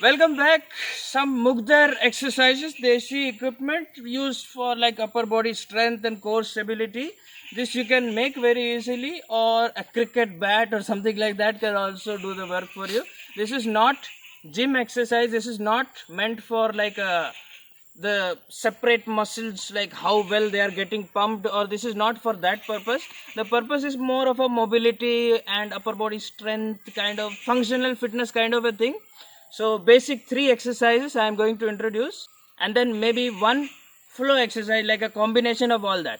Welcome back. Some Mugdar exercises, Deshi equipment used for like upper body strength and core stability. This you can make very easily, or a cricket bat or something like that can also do the work for you. This is not gym exercise. This is not meant for like the separate muscles, like how well they are getting pumped, or this is not for that purpose. The purpose is more of a mobility and upper body strength kind of functional fitness kind of a thing. So basic 3 exercises I am going to introduce, and then maybe one flow exercise, like a combination of all that.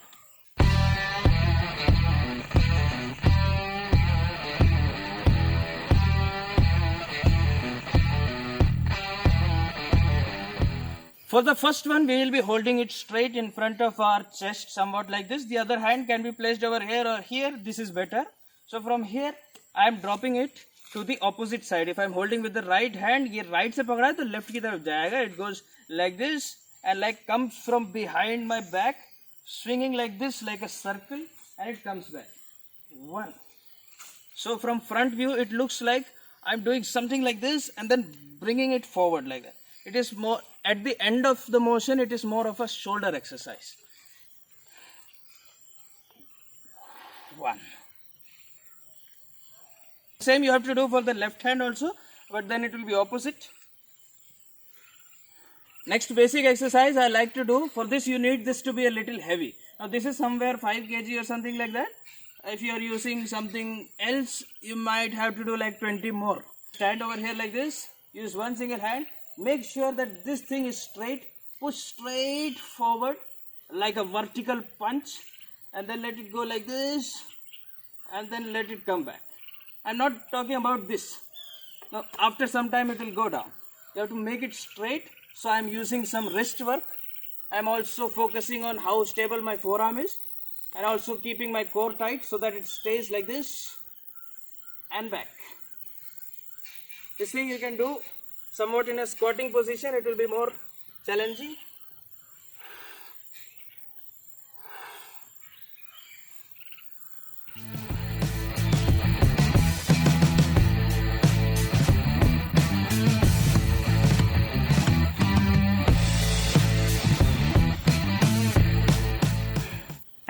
For the first one, we will be holding it straight in front of our chest, somewhat like this. The other hand can be placed over here or here. This is better. So from here, I am dropping it to the opposite side. If I am holding with the right hand, ये right से पकड़ा है तो left की तरफ जाएगा. It goes like this and like comes from behind my back, swinging like this, like a circle, and it comes back. 1. So from front view, it looks like I'm doing something like this and then bringing it forward like that. It is more, at the end of the motion, it is more of a shoulder exercise. 1. Same you have to do for the left hand also, but then it will be opposite. Next basic exercise I like to do. For this you need this to be a little heavy. Now this is somewhere 5 kg or something like that. If you are using something else, you might have to do like 20 more. Stand over here like this. Use one single hand. Make sure that this thing is straight. Push straight forward like a vertical punch, and then let it go like this, and then let it come back. I'm not talking about this. Now after some time it will go down. You have to make it straight. So I'm using some wrist work. I'm also focusing on how stable my forearm is, and also keeping my core tight so that it stays like this and back. This thing you can do somewhat in a squatting position. It will be more challenging.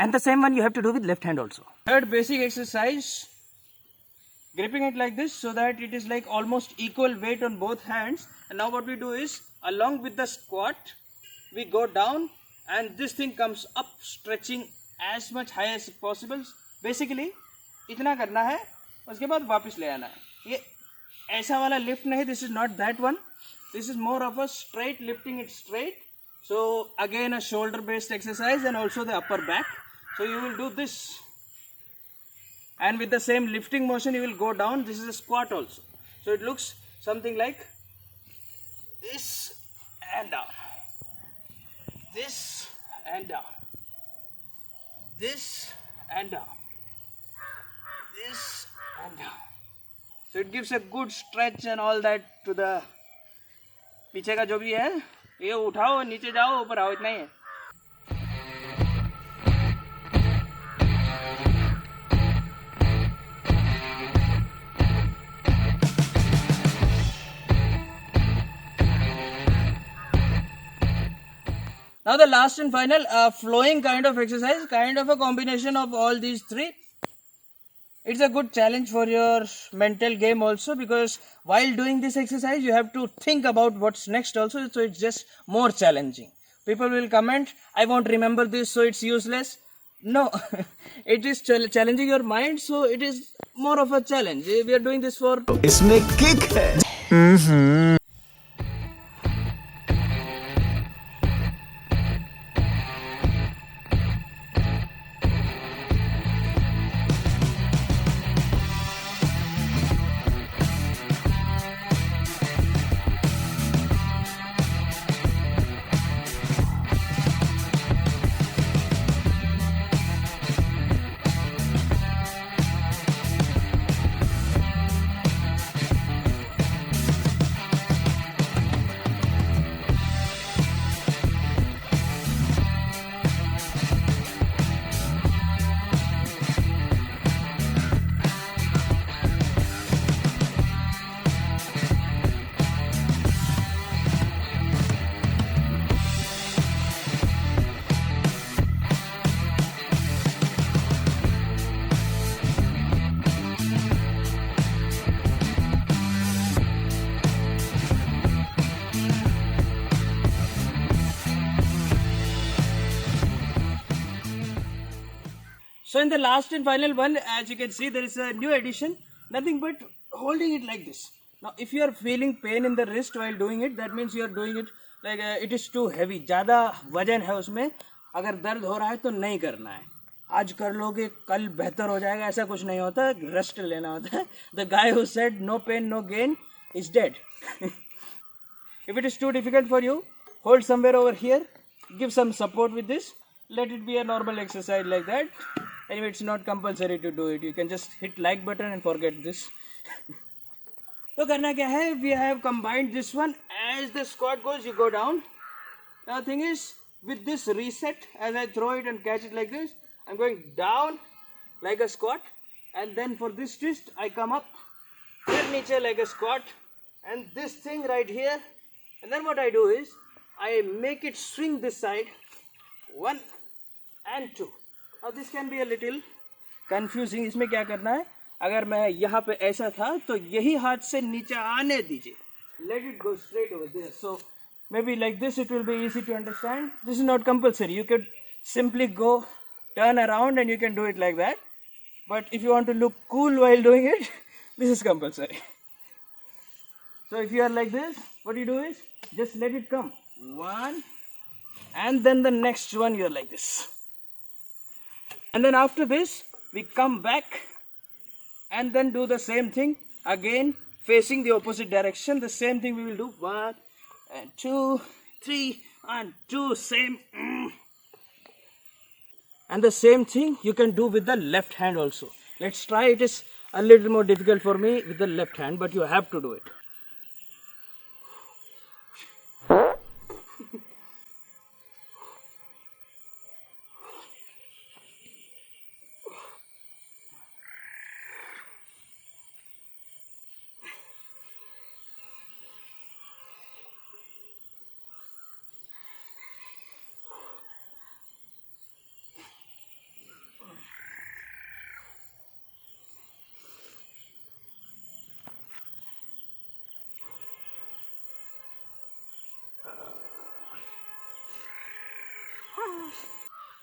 And the same one you have to do with left hand also. Third basic exercise, gripping it like this so that it is like almost equal weight on both hands. And now what we do is, along with the squat, we go down and this thing comes up, stretching as much high as possible. Basically इतना करना है, उसके बाद वापस ले आना है. ये ऐसा वाला lift नहीं. This is not that one. This is more of a straight, lifting it straight. So again a shoulder based exercise and also the upper back. So you will do this, and with the same lifting motion you will go down. This is a squat also. So it looks something like this and down, this and down, this and down, this and down. So it gives a good stretch and all that to the पीछे का जो भी है. ये उठाओ, नीचे जाओ, ऊपर आओ, इतना ही है. Now the last and final flowing kind of exercise, kind of a combination of all these 3. It's a good challenge for your mental game also, because while doing this exercise you have to think about what's next also, so it's just more challenging. People will comment, I won't remember this, so it's useless. No, it is challenging your mind, so it is more of a challenge. We are doing this for... इसमें kick है. So in the last and final one, as you can see, there is a new addition. Nothing but holding it like this. Now, if you are feeling pain in the wrist while doing it, that means you are doing it like it is too heavy. ज़्यादा वजन है उसमें. अगर दर्द हो रहा है तो नहीं करना है. आज कर लोगे कल बेहतर हो जाएगा, ऐसा कुछ नहीं होता. रेस्ट लेना होता है. The guy who said no pain no gain is dead. If it is too difficult for you, hold somewhere over here. Give some support with this. Let it be a normal exercise like that. Anyway, it's not compulsory to do it. You can just hit like button and forget this. तो करना क्या है? We have combined this one. As the squat goes, you go down. Now the thing is, with this reset, as I throw it and catch it like this, I'm going down like a squat, and then for this twist, I come up, फिर नीचे like a squat, and this thing right here, and then what I do is, I make it swing this side, 1 and 2. Now this can be a little confusing. इसमें क्या करना है? अगर मैं यहाँ पे ऐसा था, तो यही हाथ से नीचे आने दीजिए. Let it go straight over there. So maybe like this, it will be easy to understand. This is not compulsory. You could simply go turn around and you can do it like that. But if you want to look cool while doing it, this is compulsory. So if you are like this, what you do is just let it come. 1, and then the next one you are like this. And then after this, we come back and then do the same thing again, facing the opposite direction. The same thing we will do. 1 and 2, 3 and 2, same. And the same thing you can do with the left hand also. Let's try. It is a little more difficult for me with the left hand, but you have to do it.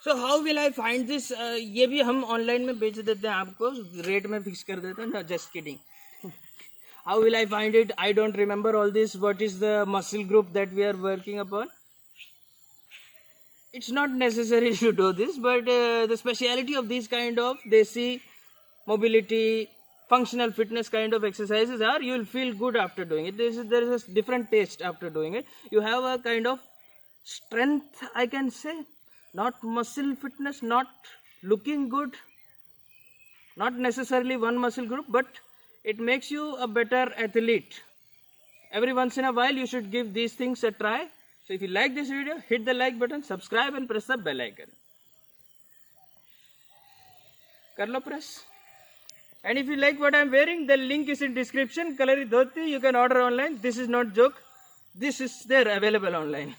So how will I find this? ये भी हम online में बेच देते हैं, आपको rate में fix कर देते हैं. No, just kidding. How will I find it? I don't remember all this. What is the muscle group that we are working upon? It's not necessary to do this, but the speciality of these kind of desi mobility, functional fitness kind of exercises are, you will feel good after doing it. There is a different taste after doing it. You have a kind of strength, I can say. Not muscle fitness, not looking good, not necessarily one muscle group, but it makes you a better athlete. Every once in a while you should give these things a try. So if you like this video, hit the like button, subscribe and press the bell icon. Kar lo press. And if you like what I am wearing, the link is in description. Kalari dhoti, you can order online. This is not joke. This is there available online.